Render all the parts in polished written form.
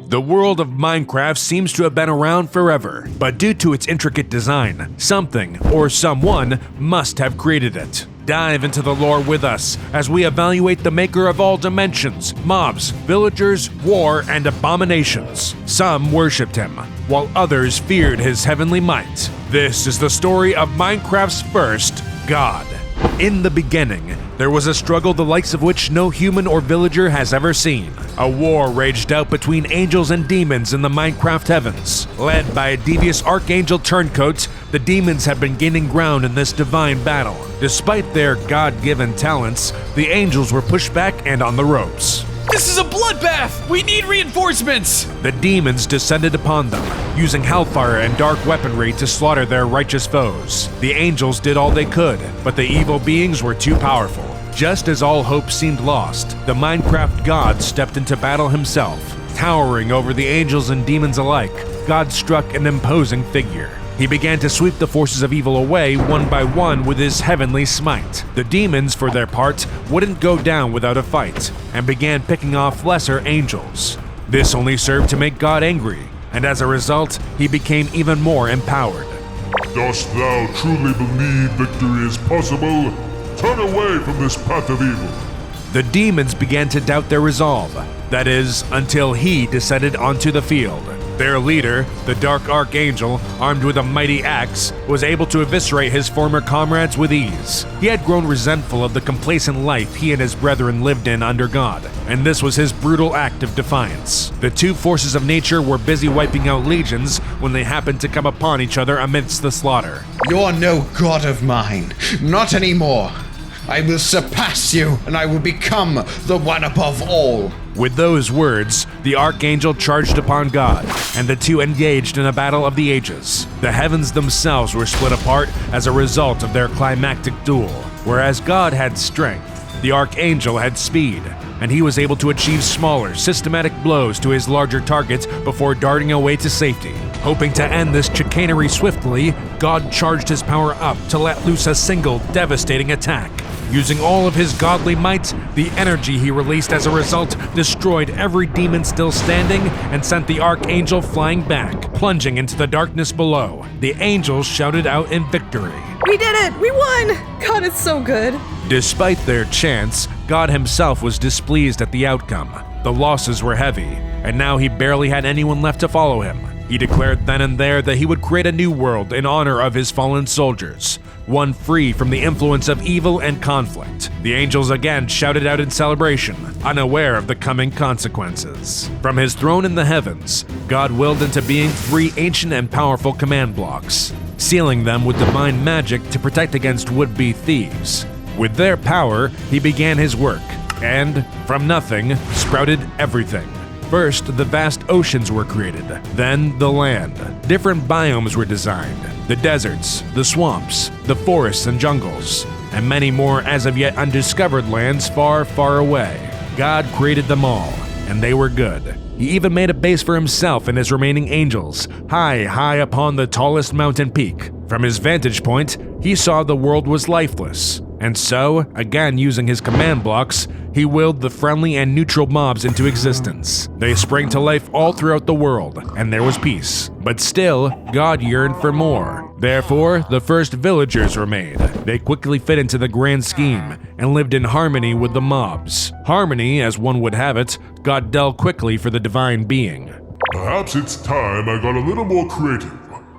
The world of Minecraft seems to have been around forever, but due to its intricate design, something or someone must have created it. Dive into the lore with us as we evaluate the maker of all dimensions, mobs, villagers, war, and abominations. Some worshipped him, while others feared his heavenly might. This is the story of Minecraft's first god. In the beginning, there was a struggle the likes of which no human or villager has ever seen. A war raged out between angels and demons in the Minecraft heavens. Led by a devious archangel turncoat, the demons have been gaining ground in this divine battle. Despite their God-given talents, the angels were pushed back and on the ropes. This is a bloodbath! We need reinforcements! The demons descended upon them, using hellfire and dark weaponry to slaughter their righteous foes. The angels did all they could, but the evil beings were too powerful. Just as all hope seemed lost, the Minecraft god stepped into battle himself. Towering over the angels and demons alike, God struck an imposing figure. He began to sweep the forces of evil away one by one with his heavenly smite. The demons, for their part, wouldn't go down without a fight, and began picking off lesser angels. This only served to make God angry, and as a result, he became even more empowered. Dost thou truly believe victory is possible? Turn away from this path of evil. The demons began to doubt their resolve, that is, until he descended onto the field. Their leader, the Dark Archangel, armed with a mighty axe, was able to eviscerate his former comrades with ease. He had grown resentful of the complacent life he and his brethren lived in under God, and this was his brutal act of defiance. The two forces of nature were busy wiping out legions when they happened to come upon each other amidst the slaughter. You're no god of mine, not anymore. I will surpass you, and I will become the one above all. With those words, the Archangel charged upon God, and the two engaged in a battle of the ages. The heavens themselves were split apart as a result of their climactic duel. Whereas God had strength, the Archangel had speed, and he was able to achieve smaller, systematic blows to his larger targets before darting away to safety. Hoping to end this chicanery swiftly, God charged his power up to let loose a single devastating attack. Using all of his godly might, the energy he released as a result destroyed every demon still standing and sent the Archangel flying back, plunging into the darkness below. The angels shouted out in victory. We did it! We won! God, it's so good. Despite their chants, God himself was displeased at the outcome. The losses were heavy, and now he barely had anyone left to follow him. He declared then and there that he would create a new world in honor of his fallen soldiers, one free from the influence of evil and conflict. The angels again shouted out in celebration, unaware of the coming consequences. From his throne in the heavens, God willed into being 3 ancient and powerful command blocks, sealing them with divine magic to protect against would-be thieves. With their power, he began his work, and, from nothing, sprouted everything. First, the vast oceans were created, then the land. Different biomes were designed, the deserts, the swamps, the forests and jungles, and many more as of yet undiscovered lands far, far away. God created them all, and they were good. He even made a base for himself and his remaining angels, high, high upon the tallest mountain peak. From his vantage point, he saw the world was lifeless, and so, again using his command blocks, he willed the friendly and neutral mobs into existence. They sprang to life all throughout the world, and there was peace. But still, God yearned for more. Therefore, the first villagers were made. They quickly fit into the grand scheme and lived in harmony with the mobs. Harmony, as one would have it, got dull quickly for the divine being. Perhaps it's time I got a little more creative.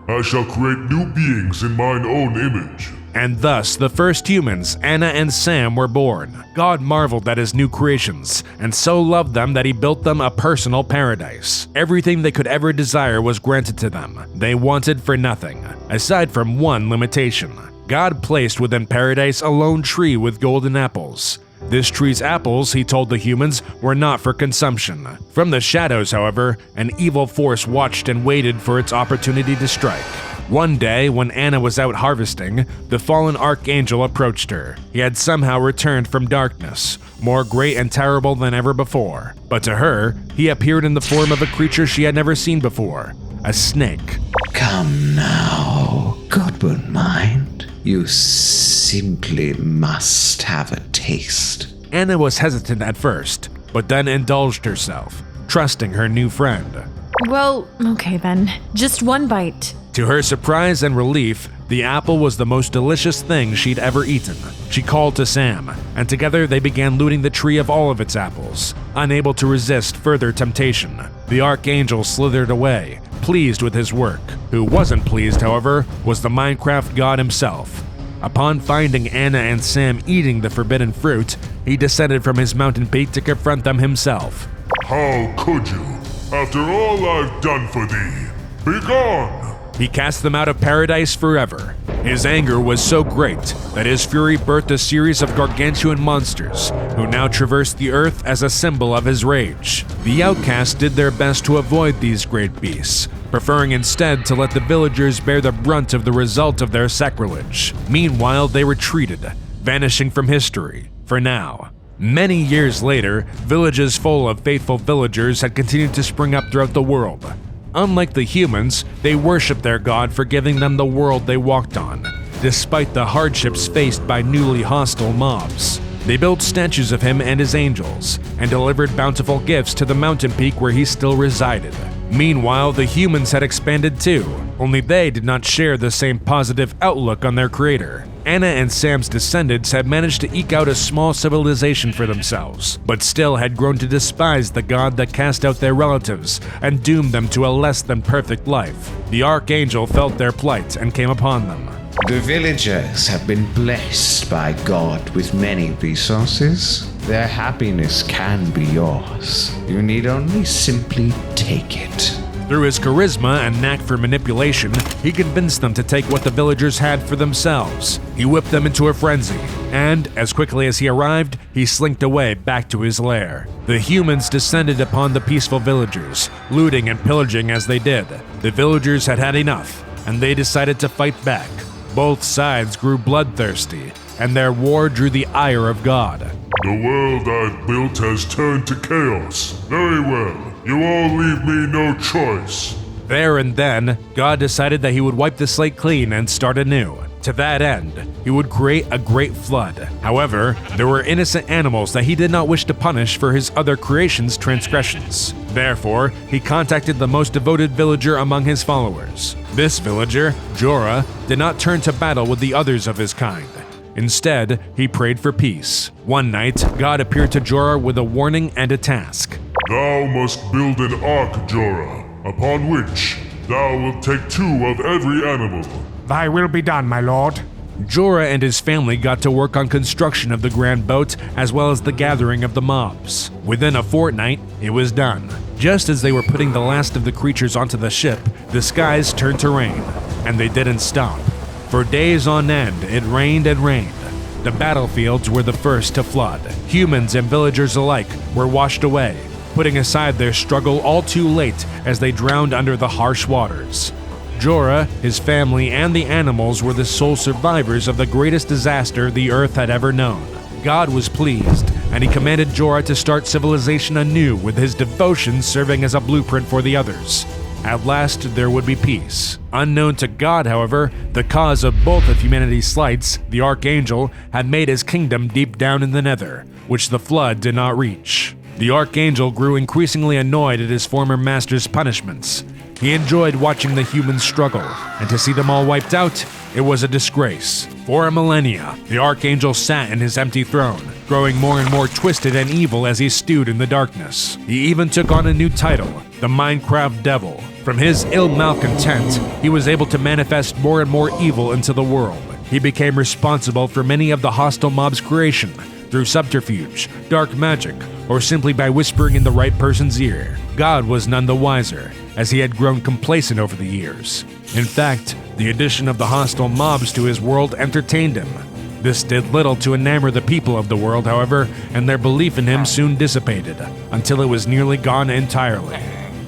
I shall create new beings in mine own image. And thus, the first humans, Anna and Sam, were born. God marveled at his new creations, and so loved them that he built them a personal paradise. Everything they could ever desire was granted to them. They wanted for nothing, aside from one limitation. God placed within paradise a lone tree with golden apples. This tree's apples, he told the humans, were not for consumption. From the shadows, however, an evil force watched and waited for its opportunity to strike. One day, when Anna was out harvesting, the fallen archangel approached her. He had somehow returned from darkness, more great and terrible than ever before. But to her, he appeared in the form of a creature she had never seen before, a snake. Come now, Godwin mind. You simply must have a taste. Anna was hesitant at first, but then indulged herself. trusting her new friend. Well, okay then. Just one bite. To her surprise and relief, the apple was the most delicious thing she'd ever eaten. She called to Sam, and together they began looting the tree of all of its apples, unable to resist further temptation. The archangel slithered away, pleased with his work. Who wasn't pleased, however, was the Minecraft god himself. Upon finding Anna and Sam eating the forbidden fruit, he descended from his mountain peak to confront them himself. How could you? After all I've done for thee, be gone! He cast them out of paradise forever. His anger was so great that his fury birthed a series of gargantuan monsters who now traverse the earth as a symbol of his rage. The outcasts did their best to avoid these great beasts, preferring instead to let the villagers bear the brunt of the result of their sacrilege. Meanwhile, they retreated, vanishing from history, for now. Many years later, villages full of faithful villagers had continued to spring up throughout the world. Unlike the humans, they worshiped their god for giving them the world they walked on, despite the hardships faced by newly hostile mobs. They built statues of him and his angels, and delivered bountiful gifts to the mountain peak where he still resided. Meanwhile, the humans had expanded too, only they did not share the same positive outlook on their creator. Anna and Sam's descendants had managed to eke out a small civilization for themselves, but still had grown to despise the god that cast out their relatives and doomed them to a less than perfect life. The archangel felt their plight and came upon them. The villagers have been blessed by God with many resources. Their happiness can be yours. You need only simply take it. Through his charisma and knack for manipulation, he convinced them to take what the villagers had for themselves. He whipped them into a frenzy, and as quickly as he arrived, he slinked away back to his lair. The humans descended upon the peaceful villagers, looting and pillaging as they did. The villagers had had enough, and they decided to fight back. Both sides grew bloodthirsty, and their war drew the ire of God. The world I've built has turned to chaos. Very well. You all leave me no choice. There and then, God decided that he would wipe the slate clean and start anew. To that end, he would create a great flood. However, there were innocent animals that he did not wish to punish for his other creations' transgressions. Therefore, he contacted the most devoted villager among his followers. This villager, Jorah, did not turn to battle with the others of his kind. Instead, he prayed for peace. One night, God appeared to Jorah with a warning and a task. Thou must build an ark, Jorah, upon which thou wilt take 2 of every animal. Thy will be done, my lord. Jorah and his family got to work on construction of the grand boat as well as the gathering of the mobs. Within a fortnight, it was done. Just as they were putting the last of the creatures onto the ship, the skies turned to rain, and they didn't stop. For days on end, it rained and rained. The battlefields were the first to flood. Humans and villagers alike were washed away, putting aside their struggle all too late as they drowned under the harsh waters. Jorah, his family, and the animals were the sole survivors of the greatest disaster the earth had ever known. God was pleased, and he commanded Jorah to start civilization anew with his devotion serving as a blueprint for the others. At last, there would be peace. Unknown to God, however, the cause of both of humanity's slights, the Archangel, had made his kingdom deep down in the Nether, which the flood did not reach. The Archangel grew increasingly annoyed at his former master's punishments. He enjoyed watching the humans struggle, and to see them all wiped out, it was a disgrace. For a millennia, the Archangel sat in his empty throne, growing more and more twisted and evil as he stewed in the darkness. He even took on a new title, the Minecraft Devil. From his ill malcontent, he was able to manifest more and more evil into the world. He became responsible for many of the hostile mobs' creation, through subterfuge, dark magic, or simply by whispering in the right person's ear. God was none the wiser, as he had grown complacent over the years. In fact, the addition of the hostile mobs to his world entertained him. This did little to enamor the people of the world, however, and their belief in him soon dissipated, until it was nearly gone entirely.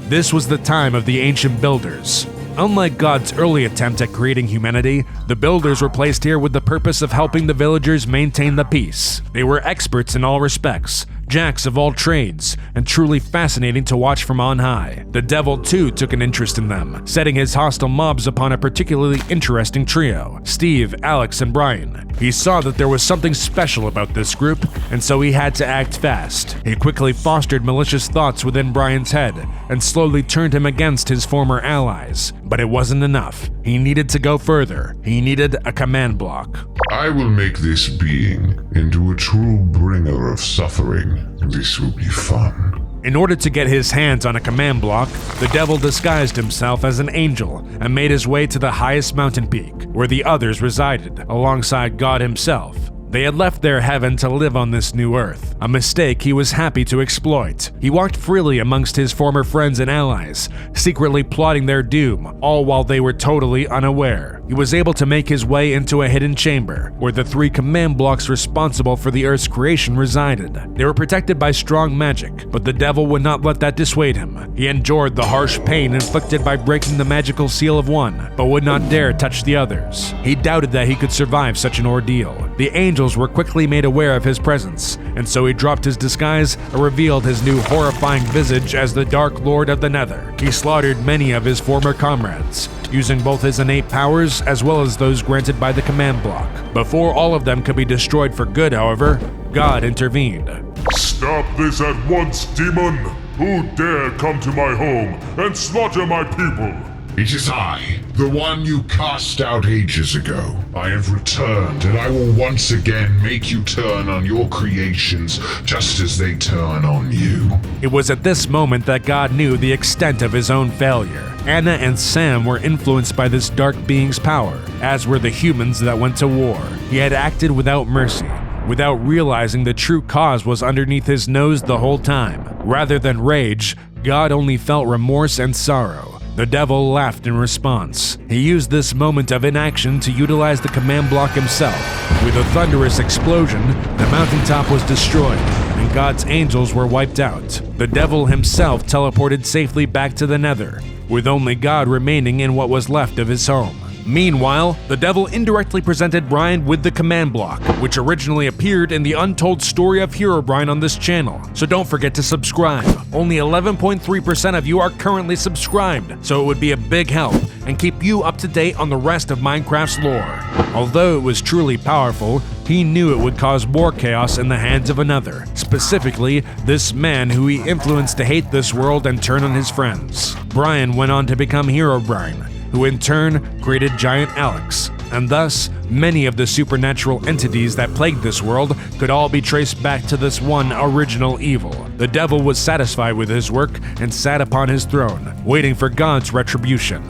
This was the time of the ancient builders. Unlike God's early attempt at creating humanity, the builders were placed here with the purpose of helping the villagers maintain the peace. They were experts in all respects, jacks of all trades, and truly fascinating to watch from on high. The devil too took an interest in them, setting his hostile mobs upon a particularly interesting trio, Steve, Alex, and Brian. He saw that there was something special about this group, and so he had to act fast. He quickly fostered malicious thoughts within Brian's head, and slowly turned him against his former allies. But it wasn't enough. He needed to go further. He needed a command block. I will make this being into a true bringer of suffering. This will be fun. In order to get his hands on a command block, the devil disguised himself as an angel and made his way to the highest mountain peak, where the others resided, alongside God himself. They had left their heaven to live on this new earth, a mistake he was happy to exploit. He walked freely amongst his former friends and allies, secretly plotting their doom, all while they were totally unaware. He was able to make his way into a hidden chamber, where the 3 command blocks responsible for the Earth's creation resided. They were protected by strong magic, but the devil would not let that dissuade him. He endured the harsh pain inflicted by breaking the magical seal of one, but would not dare touch the others. He doubted that he could survive such an ordeal. The angels were quickly made aware of his presence, and so he dropped his disguise and revealed his new horrifying visage as the Dark Lord of the Nether. He slaughtered many of his former comrades, using both his innate powers as well as those granted by the command block. Before all of them could be destroyed for good, however, God intervened. Stop this at once, demon! Who dare come to my home and slaughter my people? It is I, the one you cast out ages ago. I have returned, and I will once again make you turn on your creations just as they turn on you. It was at this moment that God knew the extent of his own failure. Anna and Sam were influenced by this dark being's power, as were the humans that went to war. He had acted without mercy, without realizing the true cause was underneath his nose the whole time. Rather than rage, God only felt remorse and sorrow. The devil laughed in response. He used this moment of inaction to utilize the command block himself. With a thunderous explosion, the mountaintop was destroyed, and God's angels were wiped out. The devil himself teleported safely back to the Nether, with only God remaining in what was left of his home. Meanwhile, the devil indirectly presented Brian with the command block, which originally appeared in the untold story of Herobrine on this channel, so don't forget to subscribe. Only 11.3% of you are currently subscribed, so it would be a big help and keep you up to date on the rest of Minecraft's lore. Although it was truly powerful, he knew it would cause more chaos in the hands of another, specifically this man who he influenced to hate this world and turn on his friends. Brian went on to become Herobrine, who in turn created Giant Alex, and thus many of the supernatural entities that plagued this world could all be traced back to this one original evil. The devil was satisfied with his work and sat upon his throne, waiting for God's retribution.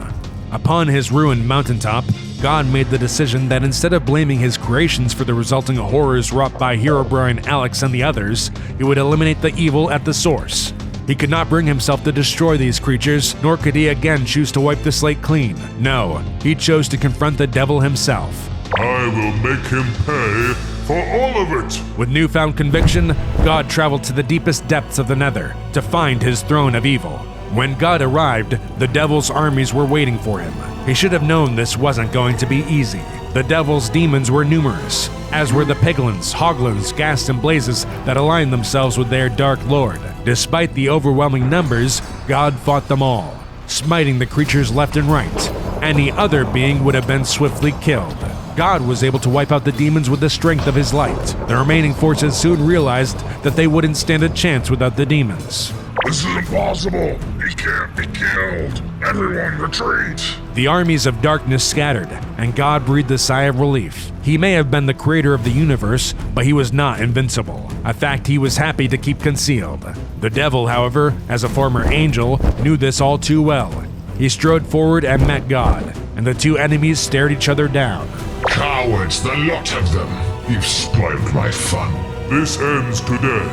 Upon his ruined mountaintop, God made the decision that instead of blaming his creations for the resulting horrors wrought by Herobrine, Alex, and the others, he would eliminate the evil at the source. He could not bring himself to destroy these creatures, nor could he again choose to wipe the slate clean. No, he chose to confront the devil himself. I will make him pay for all of it! With newfound conviction, God traveled to the deepest depths of the Nether to find his throne of evil. When God arrived, the devil's armies were waiting for him. He should have known this wasn't going to be easy. The devil's demons were numerous, as were the piglins, hoglins, ghasts, and blazes that aligned themselves with their dark lord. Despite the overwhelming numbers, God fought them all, smiting the creatures left and right. Any other being would have been swiftly killed. God was able to wipe out the demons with the strength of his light. The remaining forces soon realized that they wouldn't stand a chance without the demons. This is impossible! He can't be killed! Everyone retreat! The armies of darkness scattered, and God breathed a sigh of relief. He may have been the creator of the universe, but he was not invincible, a fact he was happy to keep concealed. The devil, however, as a former angel, knew this all too well. He strode forward and met God, and the two enemies stared each other down. Cowards, the lot of them! You've spoiled my fun. This ends today,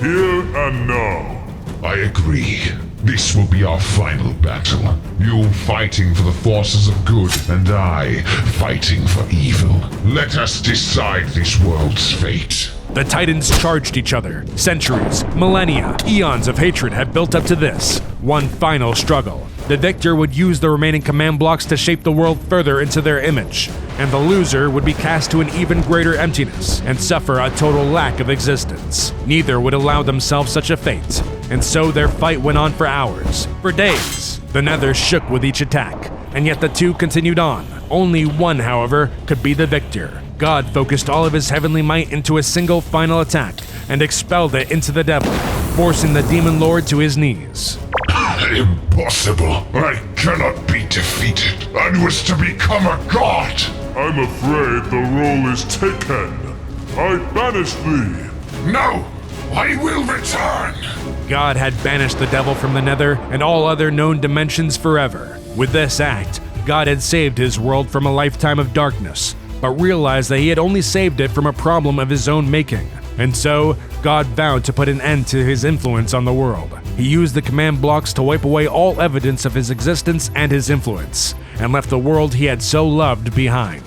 here and now. I agree. This will be our final battle. You fighting for the forces of good, and I fighting for evil. Let us decide this world's fate. The Titans charged each other. Centuries, millennia, eons of hatred had built up to this one final struggle. The victor would use the remaining command blocks to shape the world further into their image, and the loser would be cast to an even greater emptiness and suffer a total lack of existence. Neither would allow themselves such a fate, and so their fight went on for hours, for days. The Nether shook with each attack, and yet the two continued on. Only one, however, could be the victor. God focused all of his heavenly might into a single final attack and expelled it into the devil, forcing the demon lord to his knees. Impossible. I cannot be defeated. I was to become a god. I'm afraid the role is taken. I banish thee. No, I will return. God had banished the devil from the Nether and all other known dimensions forever. With this act, God had saved his world from a lifetime of darkness, but realized that he had only saved it from a problem of his own making. And so, God vowed to put an end to his influence on the world. He used the command blocks to wipe away all evidence of his existence and his influence, and left the world he had so loved behind.